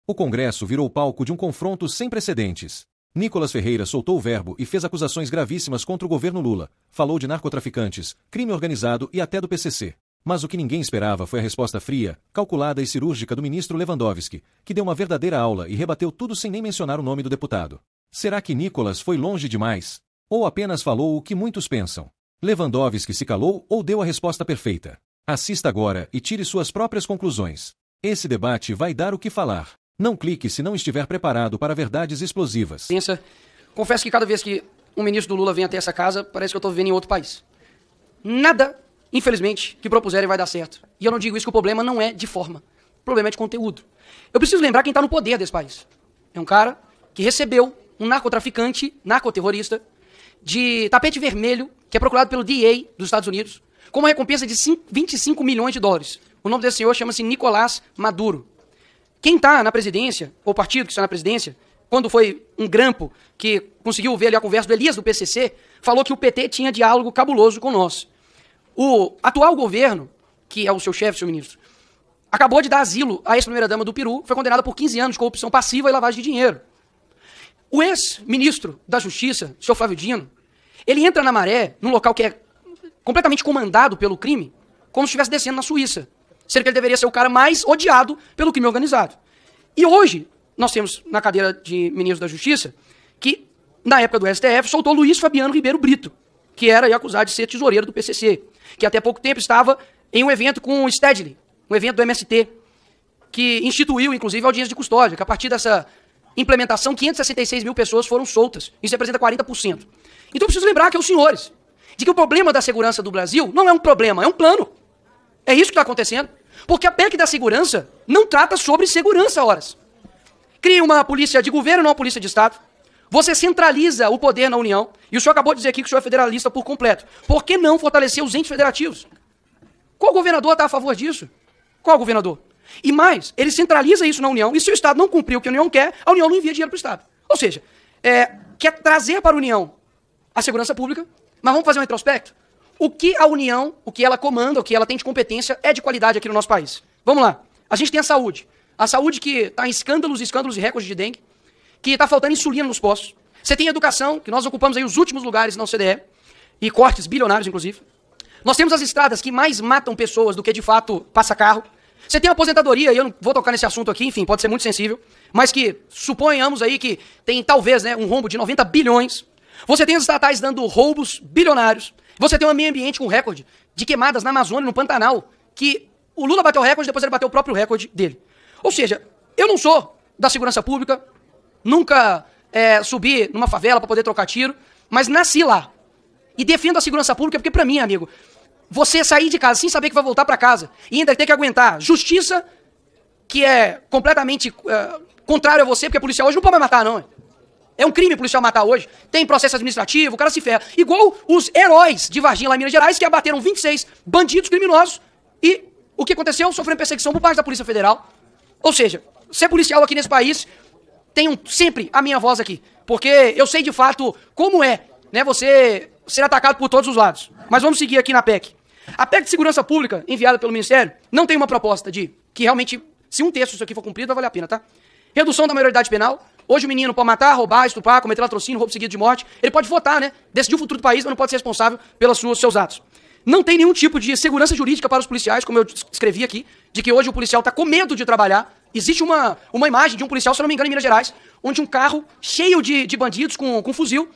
O Congresso virou palco de um confronto sem precedentes. Nicolas Ferreira soltou o verbo e fez acusações gravíssimas contra o governo Lula. Falou de narcotraficantes, crime organizado e até do PCC. Mas o que ninguém esperava foi a resposta fria, calculada e cirúrgica do ministro Lewandowski, que deu uma verdadeira aula e rebateu tudo sem nem mencionar o nome do deputado. Será que Nicolas foi longe demais? Ou apenas falou o que muitos pensam? Lewandowski se calou ou deu a resposta perfeita? Assista agora e tire suas próprias conclusões. Esse debate vai dar o que falar. Não clique se não estiver preparado para verdades explosivas. Confesso que cada vez que um ministro do Lula vem até essa casa, parece que eu estou vivendo em outro país. Nada, infelizmente, que propuserem vai dar certo. E eu não digo isso que o problema não é de forma. O problema é de conteúdo. Eu preciso lembrar quem está no poder desse país. É um cara que recebeu um narcotraficante, narcoterrorista, de tapete vermelho, que é procurado pelo DEA dos Estados Unidos, com uma recompensa de 25 milhões de dólares. O nome desse senhor chama-se Nicolás Maduro. Quem está na presidência, ou o partido que está na presidência, quando foi um grampo que conseguiu ver ali a conversa do Elias do PCC, falou que o PT tinha diálogo cabuloso com nós. O atual governo, que é o seu chefe, seu ministro, acabou de dar asilo à ex-primeira-dama do Peru, foi condenada por 15 anos de corrupção passiva e lavagem de dinheiro. O ex-ministro da Justiça, o senhor Flávio Dino, ele entra na maré, num local que é completamente comandado pelo crime, como se estivesse descendo na Suíça. Sendo que ele deveria ser o cara mais odiado pelo crime organizado. E hoje, nós temos na cadeira de ministro da Justiça, que, na época do STF, soltou Luiz Fabiano Ribeiro Brito, que era acusado de ser tesoureiro do PCC, que até pouco tempo estava em um evento com o Stedley, um evento do MST, que instituiu, inclusive, a audiência de custódia, que a partir dessa implementação, 566 mil pessoas foram soltas. Isso representa 40%. Então eu preciso lembrar aqui aos senhores, de que o problema da segurança do Brasil não é um problema, é um plano. É isso que está acontecendo. Porque a PEC da segurança não trata sobre segurança, horas. Cria uma polícia de governo, não uma polícia de Estado. Você centraliza o poder na União. E o senhor acabou de dizer aqui que o senhor é federalista por completo. Por que não fortalecer os entes federativos? Qual governador está a favor disso? Qual governador? E mais, ele centraliza isso na União. E se o Estado não cumprir o que a União quer, a União não envia dinheiro para o Estado. Ou seja, quer trazer para a União a segurança pública, mas vamos fazer um retrospecto? O que a União, o que ela comanda, o que ela tem de competência é de qualidade aqui no nosso país. Vamos lá. A gente tem a saúde. A saúde que está em escândalos e recordes de dengue, que está faltando insulina nos postos. Você tem a educação, que nós ocupamos aí os últimos lugares na OCDE, e cortes bilionários, inclusive. Nós temos as estradas que mais matam pessoas do que, de fato, passa carro. Você tem a aposentadoria, e eu não vou tocar nesse assunto aqui, enfim, pode ser muito sensível, mas que suponhamos aí que tem, talvez, um rombo de 90 bilhões. Você tem as estatais dando roubos bilionários. Você tem um meio ambiente com recorde de queimadas na Amazônia, no Pantanal, que o Lula bateu o recorde, depois ele bateu o próprio recorde dele. Ou seja, eu não sou da segurança pública, nunca subi numa favela para poder trocar tiro, mas nasci lá. E defendo a segurança pública porque, para mim, amigo, você sair de casa sem saber que vai voltar para casa e ainda ter que aguentar justiça, que é completamente contrário a você, porque policial hoje não pode mais matar, não. É um crime policial matar hoje. Tem processo administrativo, o cara se ferra. Igual os heróis de Varginha, lá em Minas Gerais, que abateram 26 bandidos criminosos e o que aconteceu? Sofrendo perseguição por parte da Polícia Federal. Ou seja, ser policial aqui nesse país, tem sempre a minha voz aqui. Porque eu sei de fato como é, você ser atacado por todos os lados. Mas vamos seguir aqui na PEC. A PEC de Segurança Pública, enviada pelo Ministério, não tem uma proposta de que realmente, se um terço disso aqui for cumprido, vai valer a pena, tá? Redução da maioridade penal. Hoje o menino pode matar, roubar, estuprar, cometer latrocínio, roubo seguido de morte. Ele pode votar, decidir o futuro do país, mas não pode ser responsável pelos seus atos. Não tem nenhum tipo de segurança jurídica para os policiais, como eu escrevi aqui, de que hoje o policial está com medo de trabalhar. Existe uma imagem de um policial, se eu não me engano, em Minas Gerais, onde um carro cheio de bandidos com fuzil,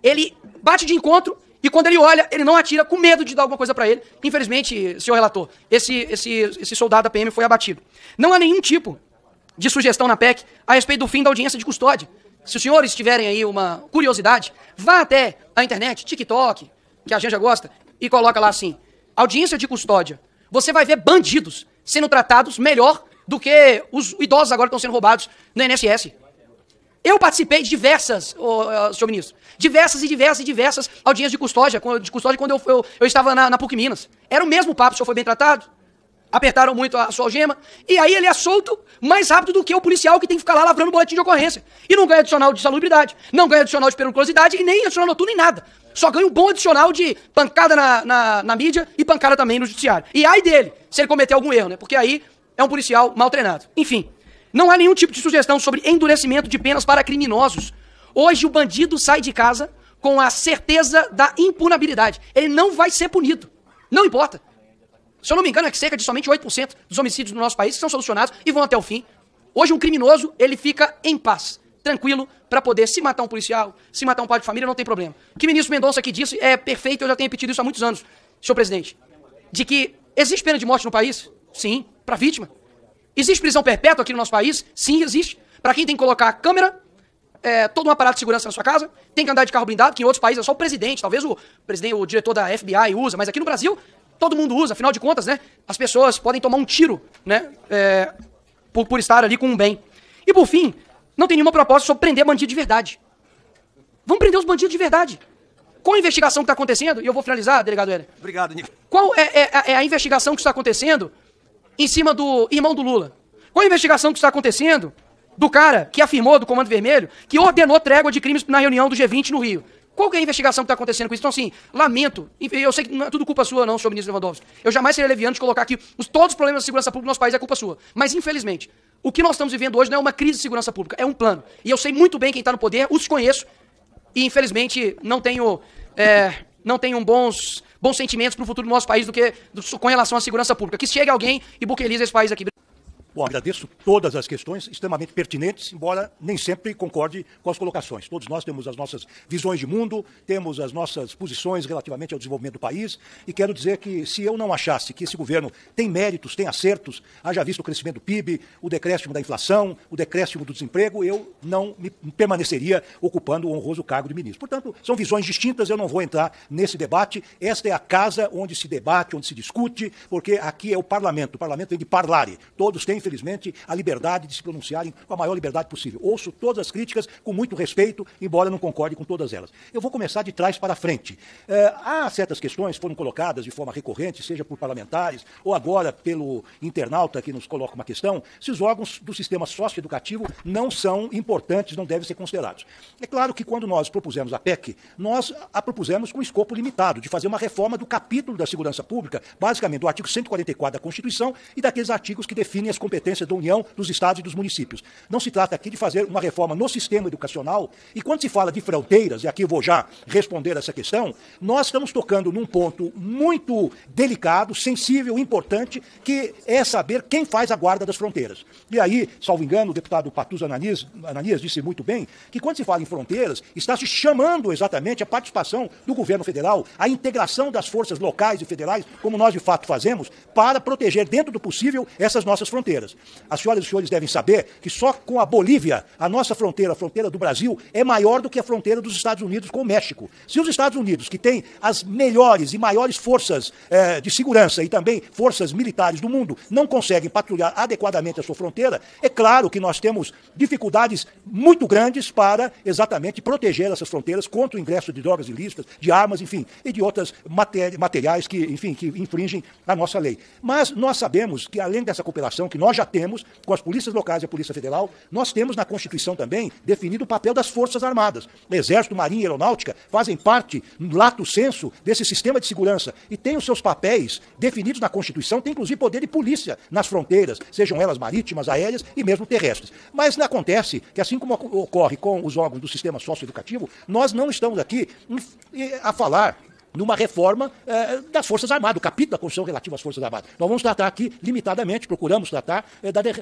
ele bate de encontro e quando ele olha, ele não atira com medo de dar alguma coisa para ele. Infelizmente, senhor relator, esse soldado da PM foi abatido. Não há nenhum tipo de sugestão na PEC a respeito do fim da audiência de custódia. Se os senhores tiverem aí uma curiosidade, vá até a internet, TikTok, que a gente já gosta, e coloca lá assim, audiência de custódia. Você vai ver bandidos sendo tratados melhor do que os idosos agora que estão sendo roubados no INSS. Eu participei de diversas, senhor ministro, diversas audiências de custódia quando eu estava na PUC Minas. Era o mesmo papo, o senhor foi bem tratado? Apertaram muito a sua algema, e aí ele é solto mais rápido do que o policial que tem que ficar lá lavrando boletim de ocorrência. E não ganha adicional de salubridade, não ganha adicional de periculosidade e nem adicional noturno nem nada. Só ganha um bom adicional de pancada na mídia e pancada também no judiciário. E ai dele, se ele cometer algum erro, porque aí é um policial mal treinado. Enfim, Não há nenhum tipo de sugestão sobre endurecimento de penas para criminosos. Hoje o bandido sai de casa com a certeza da impunabilidade. Ele não vai ser punido. Não importa. Se eu não me engano, é que cerca de somente 8% dos homicídios no nosso país são solucionados e vão até o fim. Hoje um criminoso, ele fica em paz, tranquilo, para poder se matar um policial, se matar um pai de família, não tem problema. O que o ministro Mendonça aqui disse é perfeito, eu já tenho repetido isso há muitos anos, senhor presidente. De que existe pena de morte no país? Sim, para vítima. Existe prisão perpétua aqui no nosso país? Sim, existe. Para quem tem que colocar câmera, todo um aparato de segurança na sua casa, tem que andar de carro blindado, que em outros países é só o presidente, talvez o diretor da FBI usa, mas aqui no Brasil todo mundo usa, afinal de contas, né? As pessoas podem tomar um tiro, né? Por estar ali com um bem. E por fim, não tem nenhuma proposta sobre prender bandido de verdade. Vamos prender os bandidos de verdade. Qual a investigação que está acontecendo? E eu vou finalizar, delegado Heller. Obrigado, Nico. Qual é a investigação que está acontecendo em cima do irmão do Lula? Qual a investigação que está acontecendo do cara que afirmou, do Comando Vermelho, que ordenou trégua de crimes na reunião do G20 no Rio? Qual que é a investigação que está acontecendo com isso? Então, assim, lamento. Eu sei que não é tudo culpa sua, não, senhor ministro Lewandowski. Eu jamais seria leviano de colocar aqui todos os problemas de segurança pública do nosso país é culpa sua. Mas, infelizmente, o que nós estamos vivendo hoje não é uma crise de segurança pública, é um plano. E eu sei muito bem quem está no poder, os conheço, e, infelizmente, não tenho bons sentimentos para o futuro do nosso país com relação à segurança pública. Que chegue alguém e buquelize esse país aqui. Bom, agradeço todas as questões extremamente pertinentes, embora nem sempre concorde com as colocações. Todos nós temos as nossas visões de mundo, temos as nossas posições relativamente ao desenvolvimento do país, e quero dizer que se eu não achasse que esse governo tem méritos, tem acertos, haja visto o crescimento do PIB, o decréscimo da inflação, o decréscimo do desemprego, eu não permaneceria ocupando o honroso cargo de ministro. Portanto, são visões distintas, eu não vou entrar nesse debate. Esta é a casa onde se debate, onde se discute, porque aqui é o parlamento vem de parlare. Todos têm, infelizmente, a liberdade de se pronunciarem com a maior liberdade possível. Ouço todas as críticas com muito respeito, embora não concorde com todas elas. Eu vou começar de trás para frente. Há certas questões que foram colocadas de forma recorrente, seja por parlamentares ou agora pelo internauta que nos coloca uma questão, se os órgãos do sistema socioeducativo não são importantes, não devem ser considerados. É claro que quando nós propusemos a PEC, nós a propusemos com escopo limitado, de fazer uma reforma do capítulo da segurança pública, basicamente do artigo 144 da Constituição e daqueles artigos que definem as competências da União, dos estados e dos municípios. Não se trata aqui de fazer uma reforma no sistema educacional, e quando se fala de fronteiras, e aqui eu vou já responder essa questão, nós estamos tocando num ponto muito delicado, sensível, importante, que é saber quem faz a guarda das fronteiras. E aí, salvo engano, o deputado Patus Ananias disse muito bem que quando se fala em fronteiras, está se chamando exatamente a participação do governo federal, a integração das forças locais e federais, como nós de fato fazemos, para proteger dentro do possível essas nossas fronteiras. As senhoras e os senhores devem saber que só com a Bolívia, a nossa fronteira, a fronteira do Brasil, é maior do que a fronteira dos Estados Unidos com o México. Se os Estados Unidos, que têm as melhores e maiores forças de segurança e também forças militares do mundo, não conseguem patrulhar adequadamente a sua fronteira, é claro que nós temos dificuldades muito grandes para exatamente proteger essas fronteiras contra o ingresso de drogas ilícitas, de armas, enfim, e de outras materiais que, enfim, que infringem a nossa lei. Mas nós sabemos que, além dessa cooperação que nós já temos com as polícias locais e a Polícia Federal, nós temos na Constituição também definido o papel das Forças Armadas. Exército, Marinha e Aeronáutica fazem parte, lato sensu, desse sistema de segurança e têm os seus papéis definidos na Constituição, tem inclusive poder de polícia nas fronteiras, sejam elas marítimas, aéreas e mesmo terrestres. Mas acontece que, assim como ocorre com os órgãos do sistema socioeducativo, nós não estamos aqui a falar numa reforma das Forças Armadas, o capítulo da Constituição relativo às Forças Armadas. Nós vamos tratar aqui, limitadamente, procuramos tratar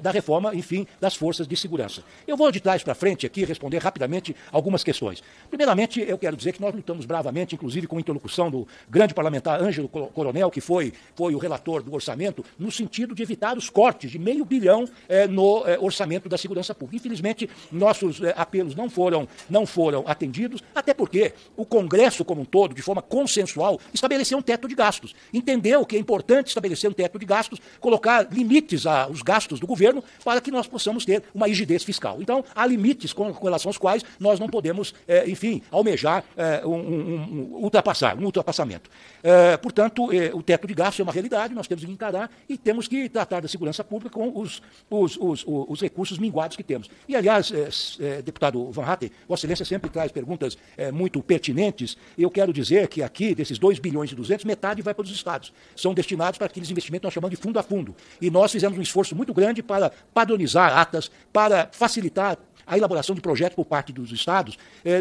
da reforma, enfim, das forças de segurança. Eu vou de trás para frente aqui responder rapidamente algumas questões. Primeiramente, eu quero dizer que nós lutamos bravamente, inclusive com a interlocução do grande parlamentar Ângelo Coronel, que foi o relator do orçamento, no sentido de evitar os cortes de R$500 bilhão no orçamento da segurança pública. Infelizmente, nossos apelos não foram atendidos, até porque o Congresso como um todo, de forma consensual, estabelecer um teto de gastos. Entendeu que é importante estabelecer um teto de gastos, colocar limites aos gastos do governo para que nós possamos ter uma rigidez fiscal. Então, há limites com relação aos quais nós não podemos, enfim, almejar um ultrapassamento. Portanto, o teto de gastos é uma realidade, nós temos que encarar e temos que tratar da segurança pública com os recursos minguados que temos. E, aliás, deputado Van Hatten, Vossa Excelência sempre traz perguntas muito pertinentes. Eu quero dizer que aqui aqui, desses 2 bilhões e 200, metade vai para os estados. São destinados para aqueles investimentos que nós chamamos de fundo a fundo. E nós fizemos um esforço muito grande para padronizar atas, para facilitar a elaboração de projetos por parte dos estados,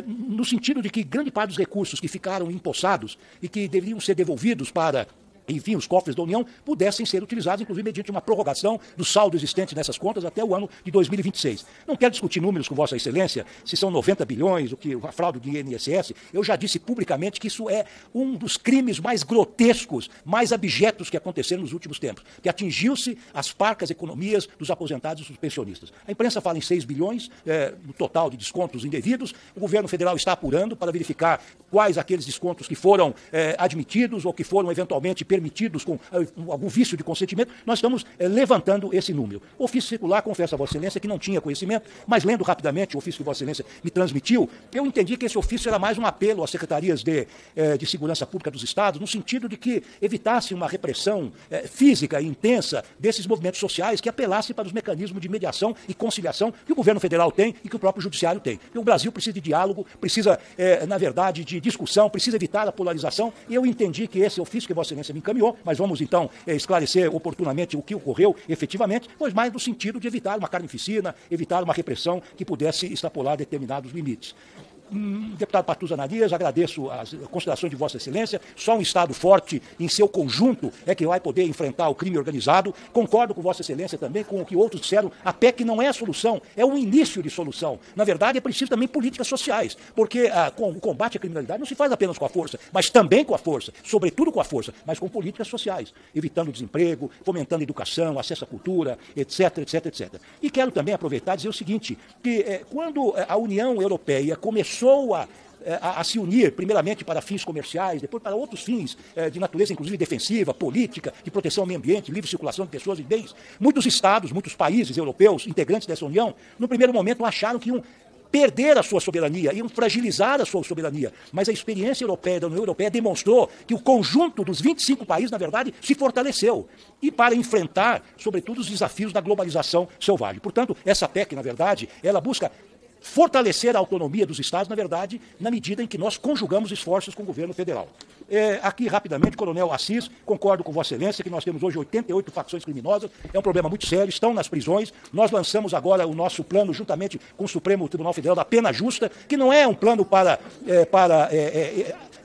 no sentido de que grande parte dos recursos que ficaram empossados e que deveriam ser devolvidos para, enfim, os cofres da União, pudessem ser utilizados, inclusive mediante uma prorrogação do saldo existente nessas contas até o ano de 2026. Não quero discutir números com Vossa Excelência, se são 90 bilhões, o que a fraude do INSS. Eu já disse publicamente que isso é um dos crimes mais grotescos, mais abjetos que aconteceram nos últimos tempos, que atingiu-se as parcas economias dos aposentados e dos pensionistas. A imprensa fala em 6 bilhões, no total de descontos indevidos. O governo federal está apurando para verificar quais aqueles descontos que foram admitidos ou que foram eventualmente permitidos com algum vício de consentimento. Nós estamos levantando esse número. O ofício circular, confesso a Vossa Excelência que não tinha conhecimento, mas lendo rapidamente o ofício que Vossa Excelência me transmitiu, eu entendi que esse ofício era mais um apelo às secretarias de segurança pública dos estados, no sentido de que evitasse uma repressão física e intensa desses movimentos sociais, que apelasse para os mecanismos de mediação e conciliação que o governo federal tem e que o próprio judiciário tem. E o Brasil precisa de diálogo, precisa, na verdade, de discussão, precisa evitar a polarização, e eu entendi que esse ofício que Vossa Excelência me encaminhou, mas vamos então esclarecer oportunamente o que ocorreu efetivamente, pois mais no sentido de evitar uma carnificina, evitar uma repressão que pudesse extrapolar determinados limites. Deputado Patuza Ananias, agradeço as considerações de Vossa Excelência. Só um Estado forte em seu conjunto é que vai poder enfrentar o crime organizado. Concordo com Vossa Excelência também com o que outros disseram. A PEC não é a solução, é um início de solução. Na verdade, é preciso também políticas sociais, porque o combate à criminalidade não se faz apenas com a força, mas também com a força, sobretudo com a força, mas com políticas sociais, evitando o desemprego, fomentando a educação, acesso à cultura, etc, etc, etc. E quero também aproveitar e dizer o seguinte, que quando a União Europeia começou a se unir, primeiramente para fins comerciais, depois para outros fins de natureza, inclusive defensiva, política, de proteção ao meio ambiente, livre circulação de pessoas e bens. Muitos estados, muitos países europeus, integrantes dessa União, no primeiro momento acharam que iam perder a sua soberania, iam fragilizar a sua soberania. Mas a experiência europeia, da União Europeia, demonstrou que o conjunto dos 25 países, na verdade, se fortaleceu. E para enfrentar, sobretudo, os desafios da globalização selvagem. Portanto, essa PEC, na verdade, ela busca fortalecer a autonomia dos estados, na verdade, na medida em que nós conjugamos esforços com o governo federal. Aqui, rapidamente, Coronel Assis, concordo com Vossa Excelência que nós temos hoje 88 facções criminosas, é um problema muito sério, estão nas prisões. Nós lançamos agora o nosso plano, juntamente com o Supremo Tribunal Federal, da pena justa, que não é um plano para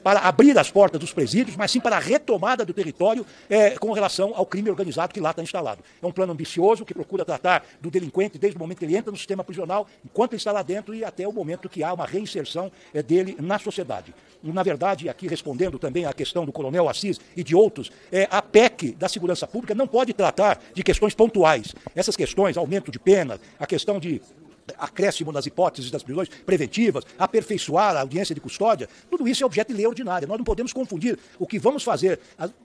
abrir as portas dos presídios, mas sim para a retomada do território com relação ao crime organizado que lá está instalado. É um plano ambicioso que procura tratar do delinquente desde o momento que ele entra no sistema prisional, enquanto ele está lá dentro e até o momento que há uma reinserção dele na sociedade. Na verdade, aqui respondendo também à questão do Coronel Assis e de outros, a PEC da segurança pública não pode tratar de questões pontuais. Essas questões, aumento de pena, a questão de acréscimo nas hipóteses das prisões preventivas, aperfeiçoar a audiência de custódia, tudo isso é objeto de lei ordinária. Nós não podemos confundir o que vamos fazer,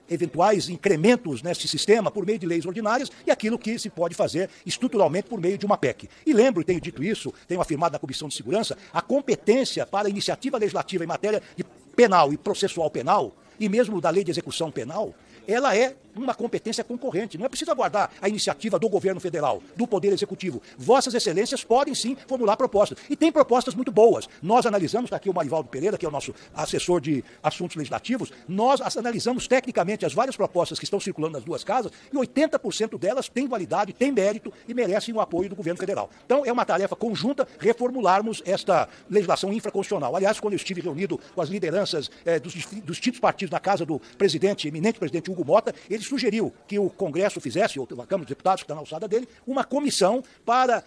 eventuais incrementos nesse sistema por meio de leis ordinárias e aquilo que se pode fazer estruturalmente por meio de uma PEC. E lembro, e tenho dito isso, tenho afirmado na Comissão de Segurança, a competência para a iniciativa legislativa em matéria de penal e processual penal, e mesmo da lei de execução penal, ela é uma competência concorrente. Não é preciso aguardar a iniciativa do governo federal, do Poder Executivo. Vossas Excelências podem sim formular propostas. E tem propostas muito boas. Nós analisamos, está aqui o Marivaldo Pereira, que é o nosso assessor de assuntos legislativos, nós analisamos tecnicamente as várias propostas que estão circulando nas duas casas e 80% delas têm validade, têm mérito e merecem o apoio do governo federal. Então é uma tarefa conjunta reformularmos esta legislação infraconstitucional. Aliás, quando eu estive reunido com as lideranças dos distintos partidos na casa do presidente, eminente presidente Hugo Mota, ele sugeriu que o Congresso fizesse, ou a Câmara dos Deputados, que está na alçada dele, uma comissão para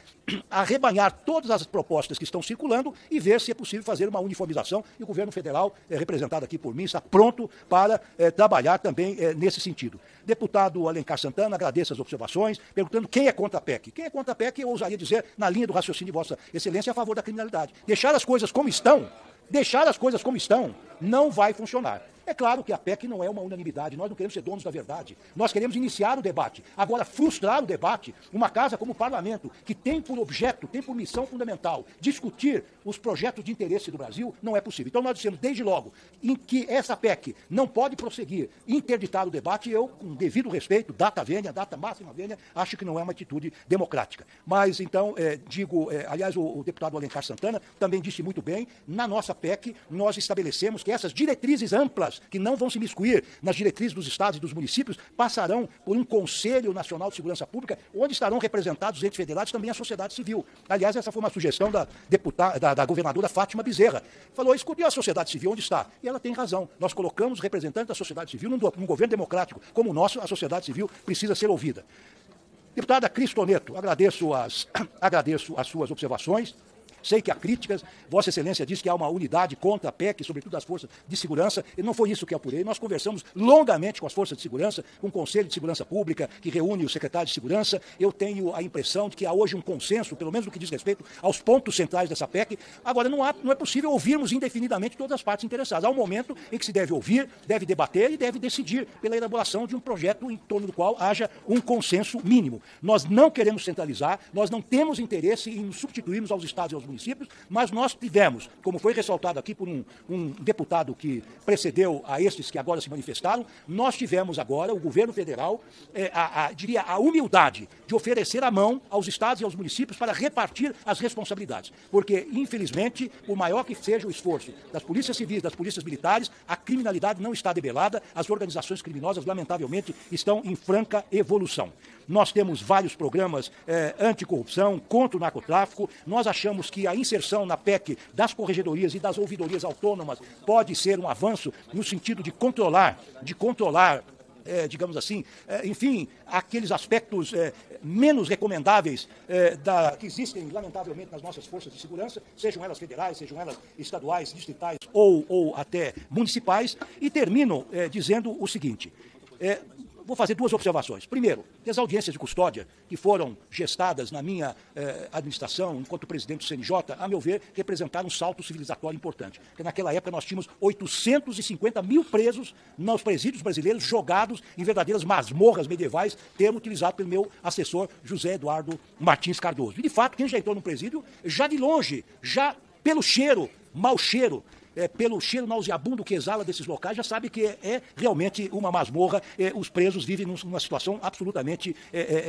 arrebanhar todas as propostas que estão circulando e ver se é possível fazer uma uniformização. E o governo federal, representado aqui por mim, está pronto para trabalhar também nesse sentido. Deputado Alencar Santana, agradeço as observações, perguntando quem é contra a PEC. Quem é contra a PEC, eu ousaria dizer, na linha do raciocínio de Vossa Excelência, é a favor da criminalidade. Deixar as coisas como estão, não vai funcionar. É claro que a PEC não é uma unanimidade, nós não queremos ser donos da verdade, nós queremos iniciar o debate. Agora, frustrar o debate, uma casa como o Parlamento, que tem por objeto, tem por missão fundamental, discutir os projetos de interesse do Brasil, não é possível. Então nós dissemos, desde logo, em que essa PEC não pode prosseguir, interditar o debate, eu, com devido respeito, data vênia, data máxima vênia, acho que não é uma atitude democrática. Mas, então, aliás, o deputado Alencar Santana também disse muito bem, na nossa PEC, nós estabelecemos que essas diretrizes amplas federais, que não vão se miscuir nas diretrizes dos estados e dos municípios, passarão por um Conselho Nacional de Segurança Pública, onde estarão representados os entes federados, também a sociedade civil. Aliás, essa foi uma sugestão da governadora Fátima Bezerra. Falou, escuta, e a sociedade civil onde está? E ela tem razão. Nós colocamos representantes da sociedade civil num governo democrático como o nosso, a sociedade civil precisa ser ouvida. Deputada Cristoneto, agradeço as suas observações. Sei que há críticas, Vossa Excelência disse que há uma unidade contra a PEC, sobretudo as forças de segurança, e não foi isso que eu apurei. Nós conversamos longamente com as forças de segurança, com o Conselho de Segurança Pública, que reúne o secretário de Segurança. Eu tenho a impressão de que há hoje um consenso, pelo menos no que diz respeito aos pontos centrais dessa PEC. Agora, não é possível ouvirmos indefinidamente todas as partes interessadas. Há um momento em que se deve ouvir, deve debater e deve decidir pela elaboração de um projeto em torno do qual haja um consenso mínimo. Nós não queremos centralizar, nós não temos interesse em nos substituirmos aos estados e aos municípios, mas nós tivemos, como foi ressaltado aqui por um deputado que precedeu a estes que agora se manifestaram, nós tivemos agora, o governo federal, diria, a humildade de oferecer a mão aos estados e aos municípios para repartir as responsabilidades. Porque, infelizmente, por maior que seja o esforço das polícias civis, das polícias militares, a criminalidade não está debelada, as organizações criminosas, lamentavelmente, estão em franca evolução. Nós temos vários programas anticorrupção, contra o narcotráfico. Nós achamos que a inserção na PEC das corregedorias e das ouvidorias autônomas pode ser um avanço no sentido de controlar, digamos assim, enfim, aqueles aspectos menos recomendáveis que existem, lamentavelmente, nas nossas forças de segurança, sejam elas federais, sejam elas estaduais, distritais ou até municipais. E termino dizendo o seguinte. Vou fazer duas observações. Primeiro, que as audiências de custódia que foram gestadas na minha administração, enquanto presidente do CNJ, a meu ver, representaram um salto civilizatório importante. Porque naquela época nós tínhamos 850 mil presos nos presídios brasileiros, jogados em verdadeiras masmorras medievais, termo utilizado pelo meu assessor José Eduardo Martins Cardoso. E, de fato, quem já entrou no presídio, já de longe, já pelo cheiro, mau cheiro, pelo cheiro nauseabundo que exala desses locais, já sabe que é realmente uma masmorra, os presos vivem numa situação absolutamente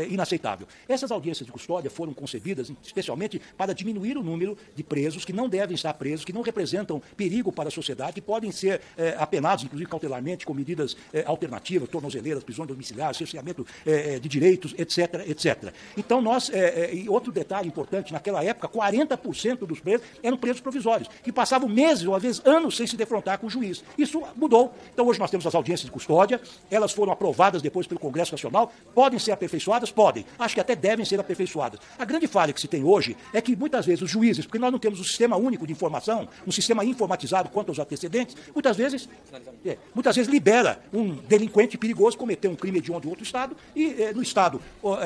inaceitável. Essas audiências de custódia foram concebidas especialmente para diminuir o número de presos que não devem estar presos, que não representam perigo para a sociedade, que podem ser apenados, inclusive cautelarmente, com medidas alternativas, tornozeleiras, prisões domiciliares, cerceamento de direitos, etc., etc. Então, e outro detalhe importante, naquela época, 40% dos presos eram presos provisórios, que passavam meses ou às vezes anos sem se defrontar com o juiz. Isso mudou. Então, hoje nós temos as audiências de custódia, elas foram aprovadas depois pelo Congresso Nacional, podem ser aperfeiçoadas? Podem. Acho que até devem ser aperfeiçoadas. A grande falha que se tem hoje é que, muitas vezes, os juízes, porque nós não temos um sistema único de informação, um sistema informatizado quanto aos antecedentes, muitas vezes libera um delinquente perigoso cometer um crime de outro estado e, no estado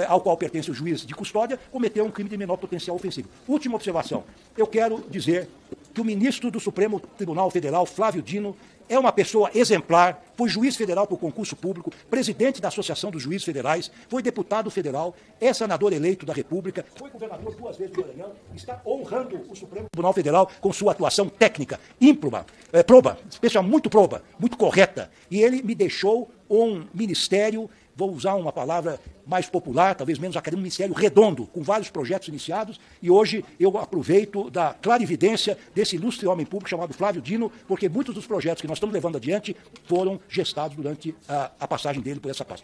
ao qual pertence o juiz de custódia, cometer um crime de menor potencial ofensivo. Última observação. Eu quero dizer que o ministro do Supremo Tribunal Federal, Flávio Dino, é uma pessoa exemplar, foi juiz federal por concurso público, presidente da Associação dos Juízes Federais, foi deputado federal, é senador eleito da República, foi governador 2 vezes do Maranhão, está honrando o Supremo Tribunal Federal com sua atuação técnica, ímproba, especial, muito proba, muito correta. E ele me deixou um ministério, vou usar uma palavra mais popular, talvez menos acadêmica, um ministério redondo, com vários projetos iniciados, e hoje eu aproveito da clarividência desse ilustre homem público chamado Flávio Dino, porque muitos dos projetos que nós estamos levando adiante foram gestados durante a passagem dele por essa pasta.